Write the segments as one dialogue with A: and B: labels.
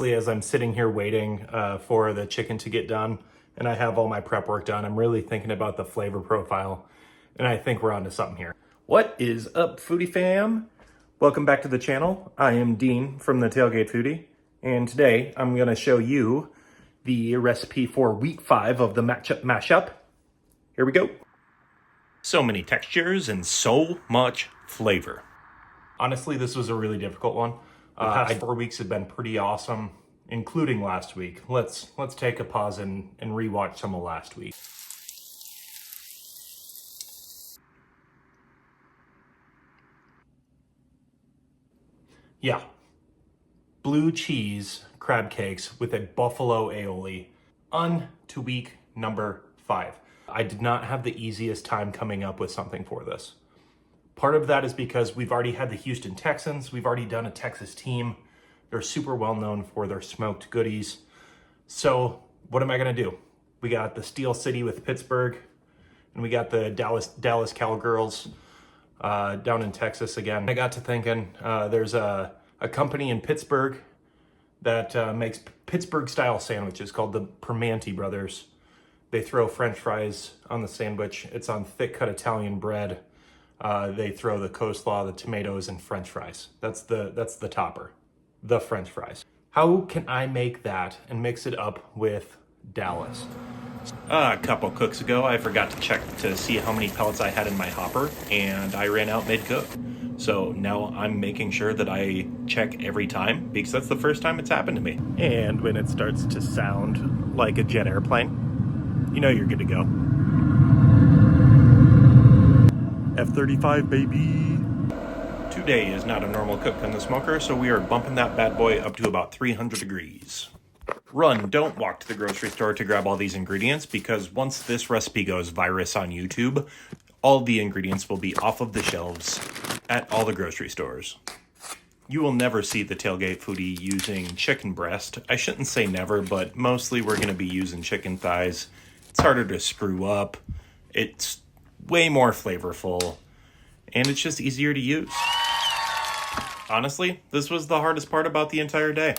A: As I'm sitting here waiting for the chicken to get done and I have all my prep work done, I'm really thinking about the flavor profile, and I think we're onto something here. What is up, foodie fam? Welcome back to the channel. I am Dean from the Tailgate Foodie, and today I'm going to show you the recipe for week 5 of the mashup. Here we go. So many textures and so much flavor. Honestly, this was a really difficult one. The past 4 weeks have been pretty awesome, including last week. Let's take a pause and rewatch some of last week. Yeah, blue cheese crab cakes with a buffalo aioli. On to week number 5. I did not have the easiest time coming up with something for this. Part of that is because we've already had the Houston Texans. We've already done a Texas team. They're super well known for their smoked goodies. So what am I gonna do? We got the Steel City with Pittsburgh, and we got the Dallas Cowgirls down in Texas again. I got to thinking, there's a company in Pittsburgh that makes Pittsburgh-style sandwiches called the Primanti Brothers. They throw French fries on the sandwich. It's on thick cut Italian bread. They throw the coleslaw, the tomatoes, and French fries. That's the topper, the French fries. How can I make that and mix it up with Dallas? A couple cooks ago, I forgot to check to see how many pellets I had in my hopper, and I ran out mid-cook. So now I'm making sure that I check every time, because that's the first time it's happened to me. And when it starts to sound like a jet airplane, you know you're good to go. F-35, baby. Today is not a normal cook on the smoker, so we are bumping that bad boy up to about 300 degrees. Don't walk to the grocery store to grab all these ingredients, because once this recipe goes virus on YouTube, all the ingredients will be off of the shelves at all the grocery stores. You will never see the Tailgate Foodie using chicken breast. I shouldn't say never, but mostly we're going to be using chicken thighs. It's harder to screw up. It's way more flavorful, and it's just easier to use. Honestly, this was the hardest part about the entire day.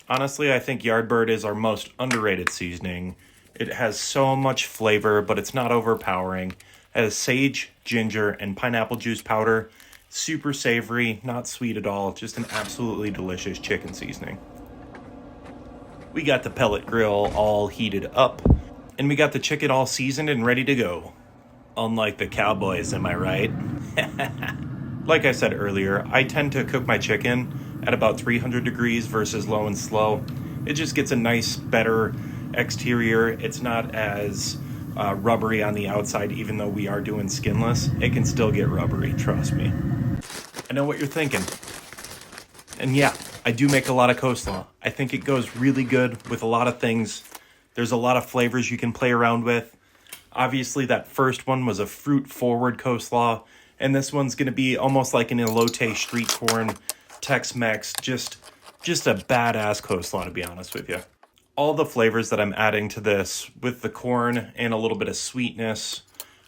A: Honestly, I think Yardbird is our most underrated seasoning. It has so much flavor, but it's not overpowering. It has sage, ginger, and pineapple juice powder. Super savory, not sweet at all, just an absolutely delicious chicken seasoning. We got the pellet grill all heated up, and we got the chicken all seasoned and ready to go. Unlike the Cowboys, am I right? Like I said earlier, I tend to cook my chicken at about 300 degrees versus low and slow. It just gets a nice, better exterior. It's not as rubbery on the outside, even though we are doing skinless. It can still get rubbery, trust me. I know what you're thinking. And yeah, I do make a lot of coleslaw. I think it goes really good with a lot of things. There's a lot of flavors you can play around with. Obviously, that first one was a fruit-forward coleslaw, and this one's going to be almost like an elote street corn Tex-Mex, just a badass coleslaw, to be honest with you. All the flavors that I'm adding to this with the corn and a little bit of sweetness,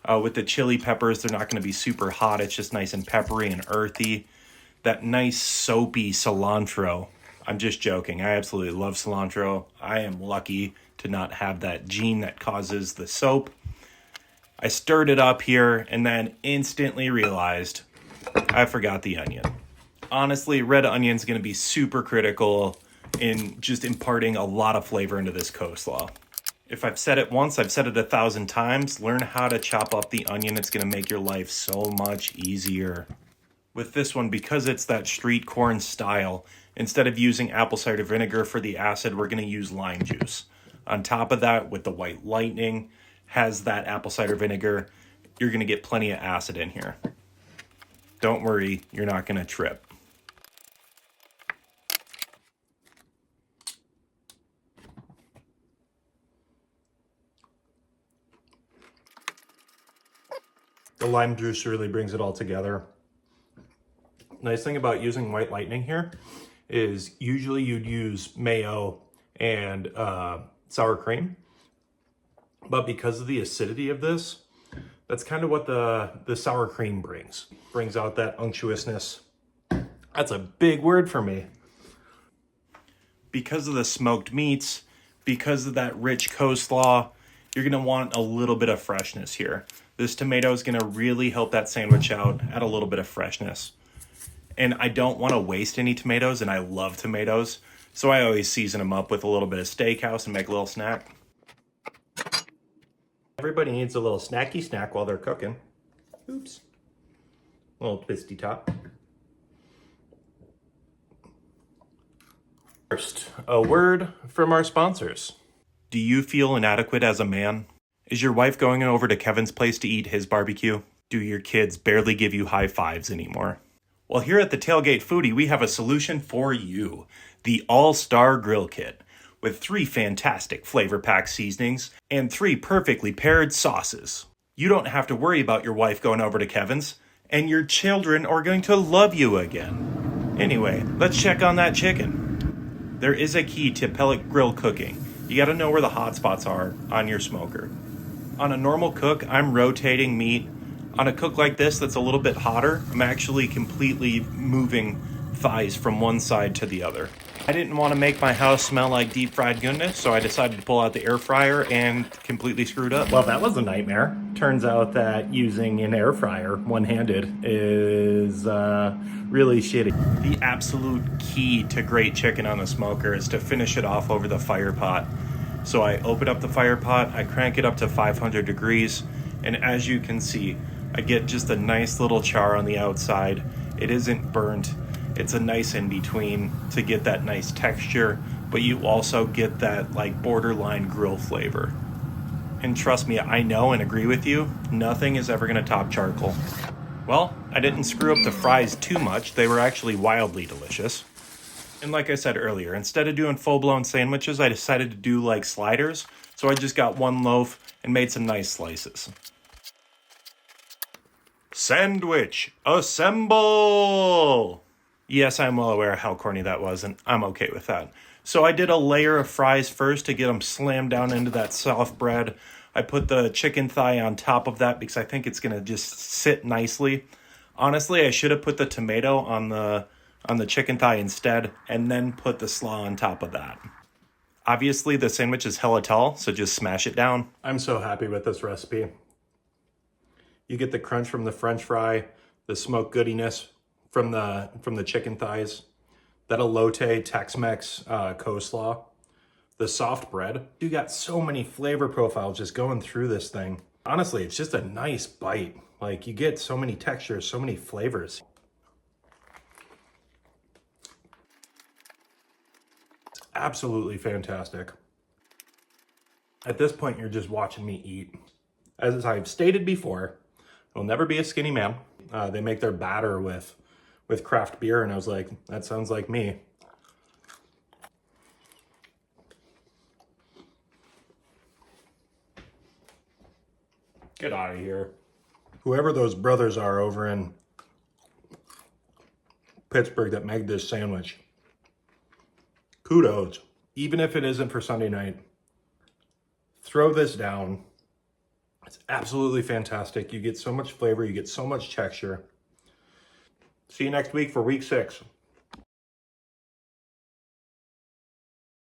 A: with the chili peppers, they're not going to be super hot. It's just nice and peppery and earthy. That nice soapy cilantro. I'm just joking. I absolutely love cilantro. I am lucky to not have that gene that causes the soap. I stirred it up here and then instantly realized I forgot the onion. Honestly, red onion's going to be super critical in just imparting a lot of flavor into this coleslaw. If I've said it once, I've said it 1,000 times. Learn how to chop up the onion. It's going to make your life so much easier. With this one, because it's that street corn style, instead of using apple cider vinegar for the acid, we're going to use lime juice. On top of that, with the White Lightning, has that apple cider vinegar. You're going to get plenty of acid in here. Don't worry, you're not going to trip. The lime juice really brings it all together. Nice thing about using White Lightning here is usually you'd use mayo and sour cream, but because of the acidity of this, That's kind of what the sour cream brings. Brings out that unctuousness. That's a big word for me. Because of the smoked meats, because of that rich coleslaw, you're gonna want a little bit of freshness here. This tomato is gonna really help that sandwich out, add a little bit of freshness. And I don't wanna waste any tomatoes, and I love tomatoes, so I always season them up with a little bit of steakhouse and make a little snack. Everybody needs a little snacky snack while they're cooking. Oops. A little twisty top. First, a word from our sponsors. Do you feel inadequate as a man? Is your wife going over to Kevin's place to eat his barbecue? Do your kids barely give you high fives anymore? Well, here at the Tailgate Foodie, we have a solution for you. The All-Star Grill Kit. With 3 fantastic flavor-packed seasonings and 3 perfectly paired sauces. You don't have to worry about your wife going over to Kevin's, and your children are going to love you again. Anyway, let's check on that chicken. There is a key to pellet grill cooking. You gotta know where the hot spots are on your smoker. On a normal cook, I'm rotating meat. On a cook like this that's a little bit hotter, I'm actually completely moving thighs from one side to the other. I didn't want to make my house smell like deep fried goodness, so I decided to pull out the air fryer and completely screwed up. Well, that was a nightmare. Turns out that using an air fryer one-handed is really shitty. The absolute key to great chicken on the smoker is to finish it off over the fire pot. So I open up the fire pot, I crank it up to 500 degrees, and as you can see, I get just a nice little char on the outside. It isn't burnt. It's a nice in-between to get that nice texture, but you also get that like borderline grill flavor. And trust me, I know and agree with you, nothing is ever gonna top charcoal. Well, I didn't screw up the fries too much. They were actually wildly delicious. And like I said earlier, instead of doing full-blown sandwiches, I decided to do like sliders. So I just got 1 loaf and made some nice slices. Sandwich, assemble! Yes, I'm well aware how corny that was, and I'm okay with that. So I did a layer of fries first to get them slammed down into that soft bread. I put the chicken thigh on top of that because I think it's going to just sit nicely. Honestly, I should have put the tomato on the chicken thigh instead, and then put the slaw on top of that. Obviously, the sandwich is hella tall, so just smash it down. I'm so happy with this recipe. You get the crunch from the French fry, the smoked goodiness from the chicken thighs, that elote Tex-Mex coleslaw, the soft bread. You got so many flavor profiles just going through this thing. Honestly, it's just a nice bite. Like, you get so many textures, so many flavors. It's absolutely fantastic. At this point, you're just watching me eat. As I've stated before, I'll never be a skinny man. They make their batter with craft beer, and I was like, that sounds like me. Get out of here. Whoever those brothers are over in Pittsburgh that made this sandwich, kudos. Even if it isn't for Sunday night, throw this down. It's absolutely fantastic. You get so much flavor, you get so much texture. See you next week for week 6.